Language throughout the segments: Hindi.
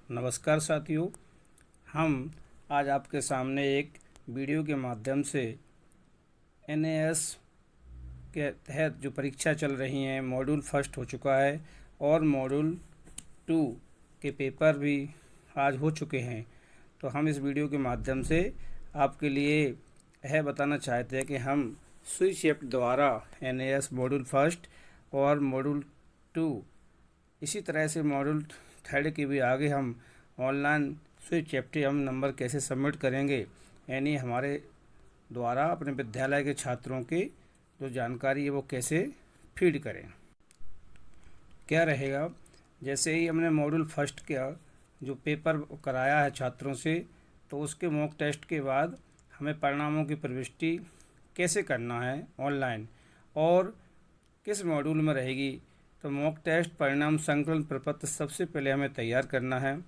नमस्कार साथियों, हम आज आपके सामने एक वीडियो के माध्यम से एनएएस के तहत जो परीक्षा चल रही हैं, मॉड्यूल फर्स्ट हो चुका है और मॉड्यूल 2 के पेपर भी आज हो चुके हैं। तो हम इस वीडियो के माध्यम से आपके लिए यह बताना चाहते हैं कि हम स्विच ऐप द्वारा एनएएस मॉड्यूल फर्स्ट और मॉड्यूल 2 इसी तरह से मॉड्यूल थर्ड के भी आगे हम ऑनलाइन स्विच चैप्टर हम नंबर कैसे सबमिट करेंगे, यानी हमारे द्वारा अपने विद्यालय के छात्रों की जो जानकारी है वो कैसे फीड करें। क्या रहेगा, जैसे ही हमने मॉड्यूल फर्स्ट का जो पेपर कराया है छात्रों से, तो उसके मॉक टेस्ट के बाद हमें परिणामों की प्रविष्टि कैसे करना है ऑनलाइन और किस मॉड्यूल में रहेगी। तो मॉक टेस्ट परिणाम संकलन प्रपत्र सबसे पहले हमें तैयार करना है।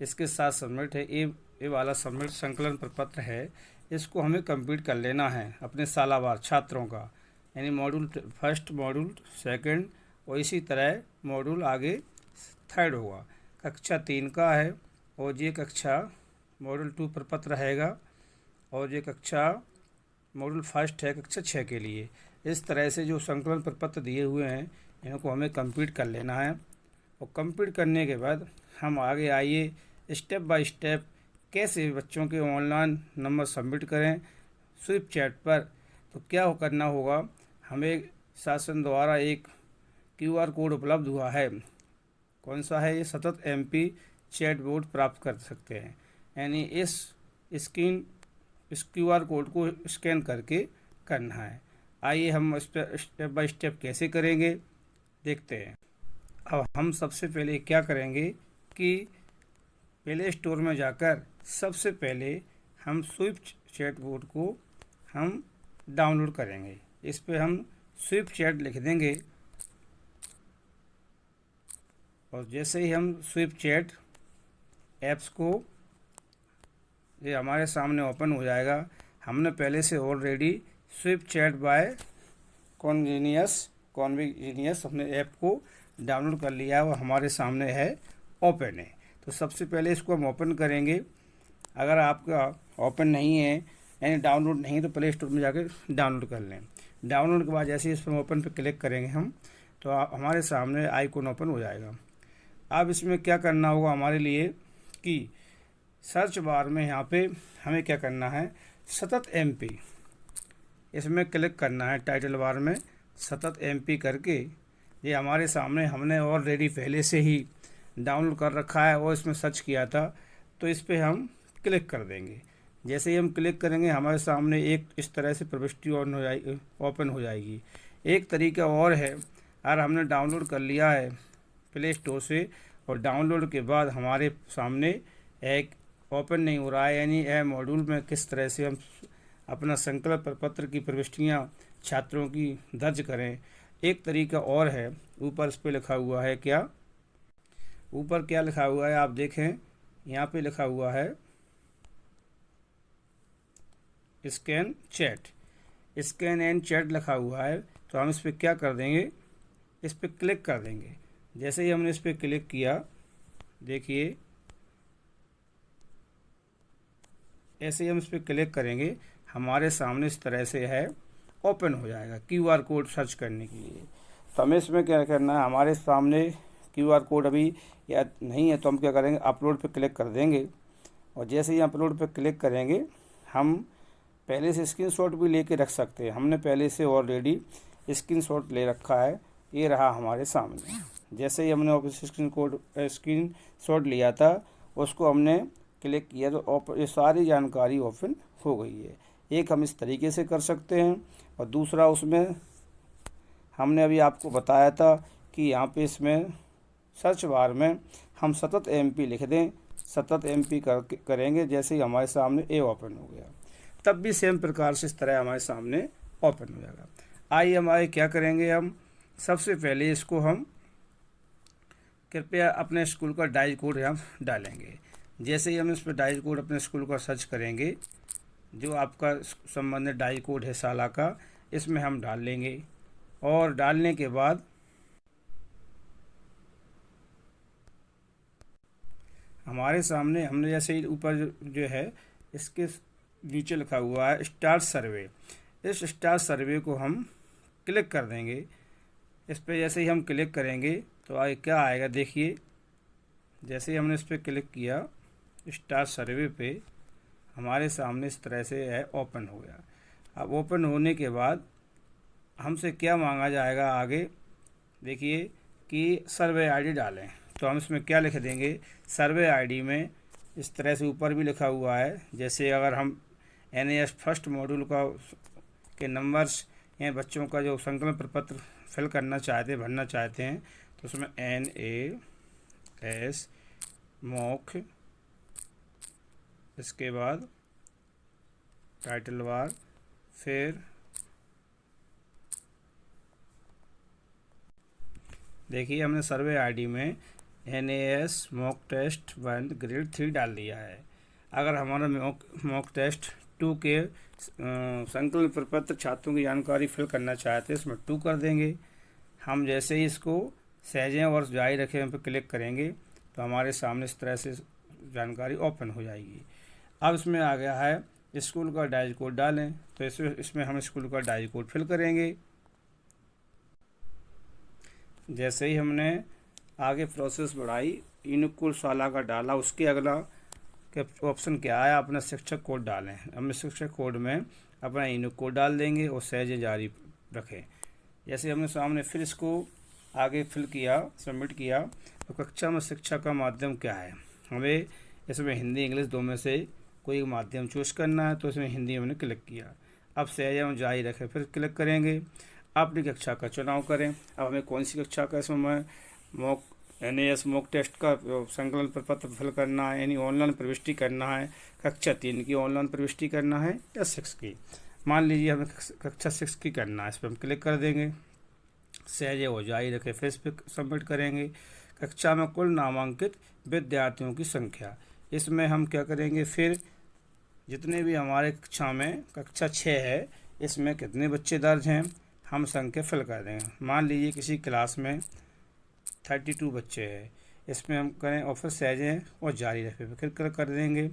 इसके साथ सबमिट है, ये वाला सबमिट संकलन प्रपत्र है, इसको हमें कंप्लीट कर लेना है अपने सालावार छात्रों का, यानी मॉड्यूल फर्स्ट, मॉड्यूल सेकंड और इसी तरह मॉड्यूल आगे थर्ड होगा। कक्षा 3 का है और ये कक्षा मॉड्यूल 2 प्रपत्र रहेगा और ये कक्षा मॉड्यूल फर्स्ट है कक्षा 6 के लिए। इस तरह से जो संकलन प्रपत्र दिए हुए हैं इनको हमें कंप्लीट कर लेना है और कंप्लीट करने के बाद हम आगे आइए स्टेप बाय स्टेप कैसे बच्चों के ऑनलाइन नंबर सबमिट करें स्विप चैट पर। तो क्या करना होगा, हमें शासन द्वारा एक QR कोड उपलब्ध हुआ है। कौन सा है ये? सतत MP चैट बोर्ड प्राप्त कर सकते हैं, यानी इस QR कोड को स्कैन करके करना है। आइए हम इस पर स्टेप बाय स्टेप कैसे करेंगे देखते हैं। अब हम सबसे पहले क्या करेंगे कि प्ले स्टोर में जाकर सबसे पहले हम स्विप चैट बोर्ड को हम डाउनलोड करेंगे। इस पे हम स्विप चैट लिख देंगे और जैसे ही हम स्विप चैट ऐप्स को ये हमारे सामने ओपन हो जाएगा। हमने पहले से ऑलरेडी स्विप चैट बाय कॉन्वीनियस अपने ऐप को डाउनलोड कर लिया है, वो हमारे सामने है, ओपन है। तो सबसे पहले इसको हम ओपन करेंगे। अगर आपका ओपन नहीं है यानी डाउनलोड नहीं तो प्ले स्टोर में जाकर डाउनलोड कर लें। डाउनलोड के बाद जैसे ही इस पर ओपन पर क्लिक करेंगे हम, तो हमारे सामने आइकॉन ओपन हो जाएगा। अब इसमें क्या करना होगा हमारे लिए कि सर्च बार में यहाँ पे हमें क्या करना है, सतत MP इसमें क्लिक करना है। टाइटल बार में सतत MP करके ये हमारे सामने हमने ऑलरेडी पहले से ही डाउनलोड कर रखा है और इसमें सर्च किया था, तो इस पर हम क्लिक कर देंगे। जैसे ही हम क्लिक करेंगे हमारे सामने एक इस तरह से प्रविष्टि ओपन हो जाएगी। एक तरीका और है, अगर हमने डाउनलोड कर लिया है प्ले स्टोर से और डाउनलोड के बाद हमारे सामने एक ओपन नहीं हो रहा है, यानी यह मॉड्यूल में किस तरह से हम अपना संकल्प प्रपत्र की प्रविष्टियाँ छात्रों की दर्ज करें। एक तरीका और है, ऊपर इस पे लिखा हुआ है, क्या ऊपर क्या लिखा हुआ है आप देखें, यहाँ पे लिखा हुआ है स्कैन एंड चैट लिखा हुआ है। तो हम इस पर क्या कर देंगे, इस पर क्लिक कर देंगे। जैसे ही हमने इस पर क्लिक किया, देखिए ऐसे ही हम इस पर क्लिक करेंगे, हमारे सामने इस तरह से है, ओपन हो जाएगा QR कोड सर्च करने के लिए। तो हमें इसमें क्या करना है, हमारे सामने QR कोड अभी या नहीं है तो हम क्या करेंगे, अपलोड पे क्लिक कर देंगे और जैसे ही अपलोड पे क्लिक करेंगे हम पहले से स्क्रीनशॉट भी लेके रख सकते हैं। हमने पहले से ऑलरेडी स्क्रीनशॉट ले रखा है, ये रहा हमारे सामने। जैसे ही हमने स्क्रीनशॉट लिया था उसको हमने क्लिक किया तो ये सारी जानकारी ओपन हो गई है। एक हम इस तरीके से कर सकते हैं और दूसरा उसमें हमने अभी आपको बताया था कि यहाँ पे इसमें सर्च बार में हम सतत MP लिख दें। सतत MP करेंगे, जैसे ही हमारे सामने ए ओपन हो गया, तब भी सेम प्रकार से इस तरह हमारे सामने ओपन हो जाएगा। आइए हमारे क्या करेंगे, हम सबसे पहले इसको हम कृपया अपने स्कूल का डाइज कोड हम डालेंगे। जैसे ही हम इस पर डाइज कोड अपने स्कूल का सर्च करेंगे, जो आपका संबंधित डाइज कोड है साला का, इसमें हम डाल लेंगे और डालने के बाद हमारे सामने हमने जैसे ही ऊपर जो है इसके नीचे लिखा हुआ है स्टार्ट सर्वे। इस स्टार्ट सर्वे को हम क्लिक कर देंगे। इस पर जैसे ही हम क्लिक करेंगे तो आगे क्या आएगा देखिए। जैसे ही हमने इस पर क्लिक किया स्टार्ट सर्वे पे, हमारे सामने इस तरह से है ओपन हो गया। अब ओपन होने के बाद हमसे क्या मांगा जाएगा आगे देखिए कि सर्वे आईडी डालें। तो हम इसमें क्या लिख देंगे, सर्वे आईडी में इस तरह से ऊपर भी लिखा हुआ है। जैसे अगर हम NAS फर्स्ट मॉड्यूल का के नंबर्स या बच्चों का जो संकलन प्रपत्र फिल करना चाहते भरना चाहते हैं तो उसमें NAS मॉक, इसके बाद टाइटल वार, फिर देखिए हमने सर्वे आईडी में NAS मॉक टेस्ट 1 ग्रेड 3 डाल दिया है। अगर हमारा मॉक टेस्ट 2 के संकलन प्रपत्र छात्रों की जानकारी फिल करना चाहते हैं इसमें 2 कर देंगे। हम जैसे ही इसको सहेजें और जारी रखें पर क्लिक करेंगे तो हमारे सामने इस तरह से जानकारी ओपन हो जाएगी। अब इसमें आ गया है स्कूल का डायज कोड डालें। तो इसमें हम स्कूल का डायज कोड फिल करेंगे। जैसे ही हमने आगे प्रोसेस बढ़ाई अनुकूल शाला का डाला, उसके अगला के ऑप्शन क्या है, अपना शिक्षक कोड डालें। हम शिक्षक कोड में अपना अनुकूल कोड डाल देंगे और सहेजें जारी रखें। जैसे हमने सामने फिर इसको आगे फिल किया, सबमिट किया, तो कक्षा में शिक्षा का माध्यम क्या है, हमें इसमें हिंदी इंग्लिश दो में से कोई माध्यम चूज करना है। तो इसमें हिंदी हमने क्लिक किया। अब सहेजें जारी रखें फिर क्लिक करेंगे। अपनी कक्षा का चुनाव करें। अब हमें कौन सी कक्षा का इसमें मॉक NAS मॉक टेस्ट का संकलन प्रपत्र फिल करना है, यानी ऑनलाइन प्रविष्टि करना है, कक्षा 3 की ऑनलाइन प्रविष्टि करना है या 6 की। मान लीजिए हमें कक्षा 6 की करना है, इस पर हम क्लिक कर देंगे। सहेजे हो जारी रखें फिर इस पर सबमिट करेंगे। कक्षा में कुल नामांकित विद्यार्थियों की संख्या, इसमें हम क्या करेंगे, फिर जितने भी हमारे कक्षा में कक्षा 6 है इसमें कितने बच्चे दर्ज हैं हम संख्या फिल कर देंगे। मान लीजिए किसी क्लास में 32 बच्चे हैं, इसमें हम करें और फिर सहेजें और जारी रखें फिर क्लिक कर देंगे।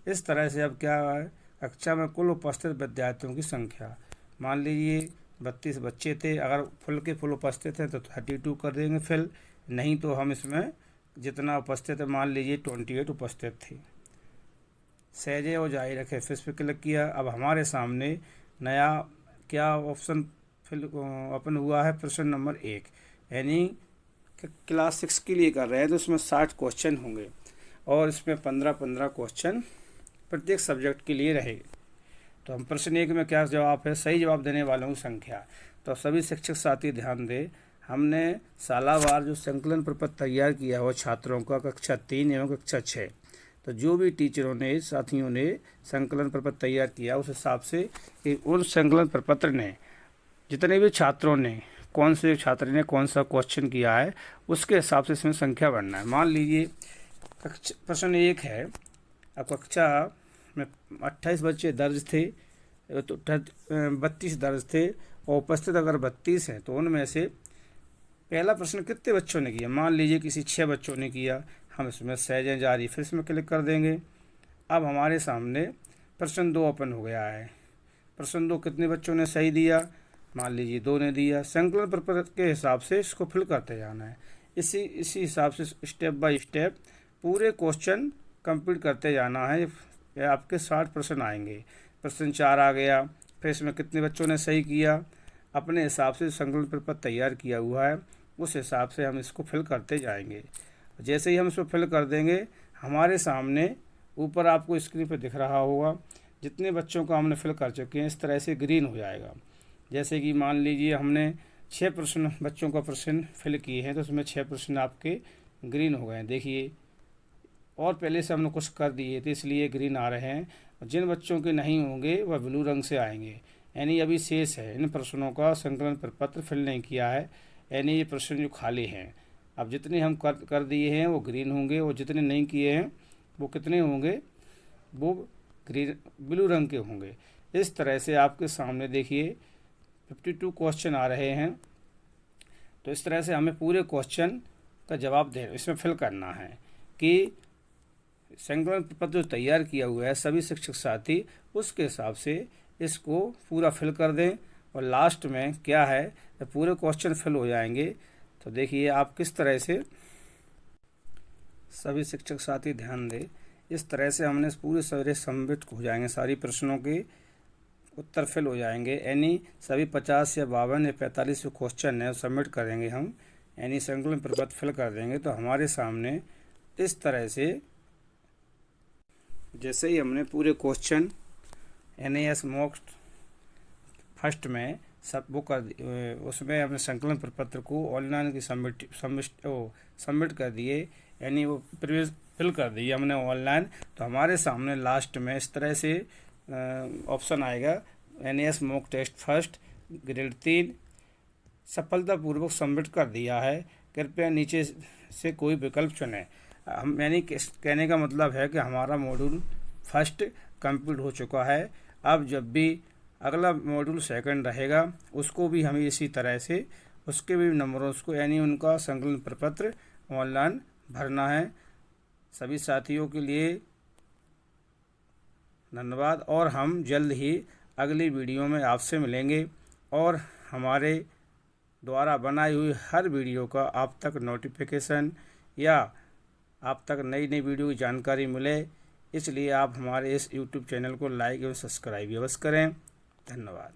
इस तरह से अब क्या है, कक्षा में कुल उपस्थित विद्यार्थियों की संख्या, मान लीजिए 32 बच्चे थे, अगर फुल के फुल उपस्थित हैं तो 32 कर देंगे फिल, नहीं तो हम इसमें जितना उपस्थित है मान लीजिए 28 उपस्थित थे। सहेजे और जारी रखें फिर इस पर क्लिक किया। अब हमारे सामने नया क्या ऑप्शन फिल ओपन हुआ है, प्रश्न नंबर 1, यानी क्लास 6 के लिए कर रहे हैं तो उसमें 60 क्वेश्चन होंगे और इसमें 15-15 क्वेश्चन प्रत्येक सब्जेक्ट के लिए रहेंगे। तो हम प्रश्न 1 में क्या जवाब है, सही जवाब देने वालों की संख्या। तो सभी शिक्षक साथी ध्यान दें, हमने सालावार जो संकलन प्रपत्र तैयार किया हुआ छात्रों का कक्षा 3 एवं कक्षा 6, तो जो भी टीचरों ने साथियों ने संकलन प्रपत्र तैयार किया उस हिसाब से कि उन संकलन प्रपत्र ने जितने भी छात्रों ने कौन से छात्र ने कौन सा क्वेश्चन किया है उसके हिसाब से इसमें संख्या बढ़ना है। मान लीजिए प्रश्न 1 है, अब कक्षा में 28 बच्चे दर्ज थे तो 32 दर्ज थे और उपस्थित अगर 32 हैं तो उनमें से पहला प्रश्न कितने बच्चों ने किया, मान लीजिए किसी 6 बच्चों ने किया, हम इसमें सहेजें जारी फिर इसमें क्लिक कर देंगे। अब हमारे सामने प्रश्न 2 ओपन हो गया है। प्रश्न 2 कितने बच्चों ने सही दिया, मान लीजिए 2 ने दिया। संकलन प्रपत्र के हिसाब से इसको फिल करते जाना है। इसी हिसाब से स्टेप बाय स्टेप पूरे क्वेश्चन कंप्लीट करते जाना है। आपके 60 प्रश्न आएंगे। प्रश्न 4 आ गया, फिर इसमें कितने बच्चों ने सही किया, अपने हिसाब से संकलन प्रपत्र तैयार किया हुआ है उस हिसाब से हम इसको फिल करते जाएंगे। जैसे ही हम इसको फिल कर देंगे हमारे सामने ऊपर आपको स्क्रीन पर दिख रहा होगा जितने बच्चों का हमने फिल कर चुके हैं इस तरह से ग्रीन हो जाएगा। जैसे कि मान लीजिए हमने 6 प्रश्न बच्चों का प्रश्न फिल किए हैं तो उसमें 6 प्रश्न आपके ग्रीन हो गए हैं, देखिए, और पहले से हमने कुछ कर दिए थे इसलिए ग्रीन आ रहे हैं। जिन बच्चों के नहीं होंगे वह ब्लू रंग से आएंगे, यानी अभी शेष है इन प्रश्नों का संकलन प्रपत्र फिल नहीं किया है, यानी ये प्रश्न जो खाली हैं। अब जितने हम कर दिए हैं वो ग्रीन होंगे और जितने नहीं किए हैं वो कितने होंगे, वो ग्रीन ब्लू रंग के होंगे। इस तरह से आपके सामने देखिए 52 क्वेश्चन आ रहे हैं। तो इस तरह से हमें पूरे क्वेश्चन का जवाब दे इसमें फिल करना है कि संकलन प्रपत्र जो तैयार किया हुआ है सभी शिक्षक साथी उसके हिसाब से इसको पूरा फिल कर दें। और लास्ट में क्या है, जब पूरे क्वेश्चन फिल हो जाएंगे तो देखिए आप किस तरह से, सभी शिक्षक साथी ध्यान दें, इस तरह से हमने पूरे सारे सबमिट हो जाएंगे, सारी प्रश्नों के उत्तर फिल हो जाएंगे। यानी सभी 50 या 52 या 45 जो क्वेश्चन है सबमिट करेंगे हम, यानी संकलन प्रपत्र फिल कर देंगे तो हमारे सामने इस तरह से, जैसे ही हमने पूरे क्वेश्चन NAS मॉक फर्स्ट में सब वो कर, उसमें हमने संकलन प्रपत्र को ऑनलाइन की सबमिट कर दिए, यानी वो प्रीवियस फिल कर दिए हमने ऑनलाइन, तो हमारे सामने लास्ट में इस तरह से ऑप्शन आएगा NAS mock test first grade 3 सफलतापूर्वक सबमिट कर दिया है, कृपया नीचे से कोई विकल्प चुनें। हम यानी कहने का मतलब है कि हमारा मॉड्यूल फर्स्ट कंप्लीट हो चुका है। अब जब भी अगला मॉड्यूल सेकंड रहेगा उसको भी हमें इसी तरह से उसके भी नंबरों को, यानी उनका संकलन प्रपत्र ऑनलाइन भरना है। सभी साथियों के लिए धन्यवाद और हम जल्द ही अगली वीडियो में आपसे मिलेंगे और हमारे द्वारा बनाई हुई हर वीडियो का आप तक नोटिफिकेशन या आप तक नई नई वीडियो की जानकारी मिले, इसलिए आप हमारे इस YouTube चैनल को लाइक एवं सब्सक्राइब अवश्य करें। धन्यवाद।